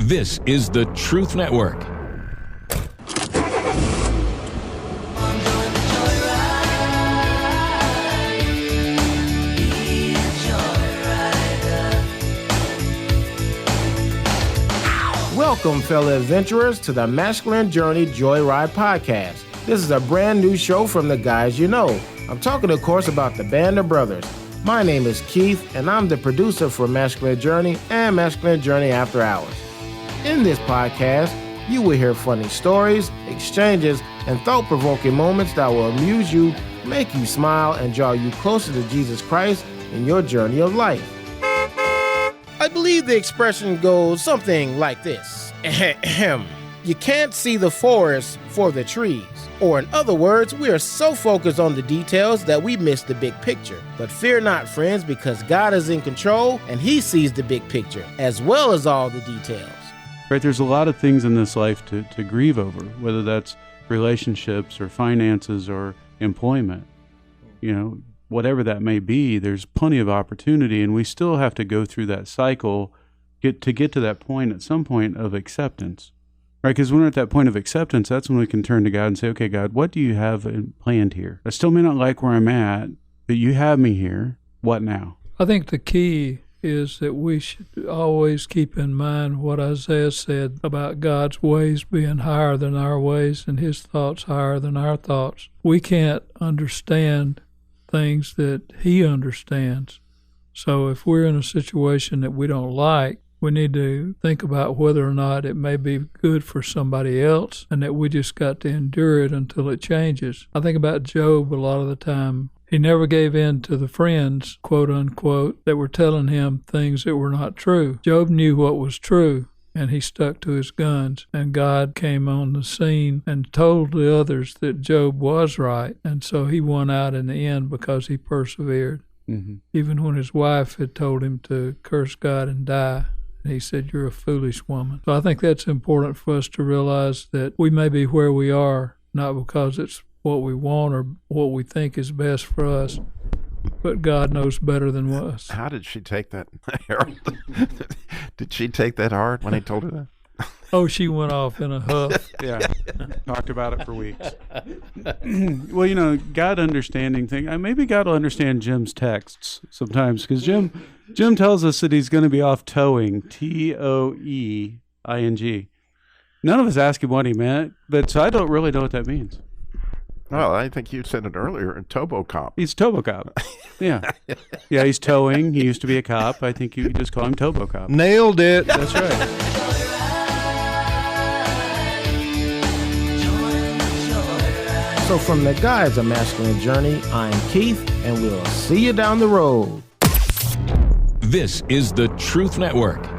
This is the Truth Network. Welcome, fellow adventurers, to the Masculine Journey Joyride Podcast. This is a brand new show from the guys you know. I'm talking, of course, about the Band of Brothers. My name is Keith, and I'm the producer for Masculine Journey and Masculine Journey After Hours. In this podcast, you will hear funny stories, exchanges, and thought-provoking moments that will amuse you, make you smile, and draw you closer to Jesus Christ in your journey of life. I believe the expression goes something like this. You can't see the forest for the trees. Or in other words, we are so focused on the details that we miss the big picture. But fear not, friends, because God is in control and He sees the big picture as well as all the details. Right, there's a lot of things in this life to grieve over, whether that's relationships or finances or employment. You know, whatever that may be, there's plenty of opportunity, and we still have to go through that cycle to get to that point, at some point, of acceptance. Right, because when we're at that point of acceptance, that's when we can turn to God and say, okay, God, what do you have planned here? I still may not like where I'm at, but you have me here. What now? I think the key is that we should always keep in mind what Isaiah said about God's ways being higher than our ways and His thoughts higher than our thoughts. We can't understand things that He understands. So if we're in a situation that we don't like, we need to think about whether or not it may be good for somebody else and that we just got to endure it until it changes. I think about Job a lot of the time. He never gave in to the friends, quote unquote, that were telling him things that were not true. Job knew what was true, and he stuck to his guns. And God came on the scene and told the others that Job was right. And so he won out in the end because he persevered. Mm-hmm. Even when his wife had told him to curse God and die, he said, "You're a foolish woman." So I think that's important for us to realize that we may be where we are, not because it's what we want or what we think is best for us, but God knows better than us. How did she take that, Harold? Did she take that hard when he told her that? Oh, she went off in a huff. Yeah, talked about it for weeks. Well, you know, God understanding thing. Maybe God will understand Jim's texts sometimes, because Jim tells us that he's going to be off towing, Toeing. None of us asked him what he meant, but so I don't really know what that means. Well, I think you said it earlier, Tobocop. He's Tobocop. Yeah. Yeah, he's towing. He used to be a cop. I think you just call him Tobocop. Nailed it. That's right. So from the guys of Masculine Journey, I'm Keith, and we'll see you down the road. This is the Truth Network.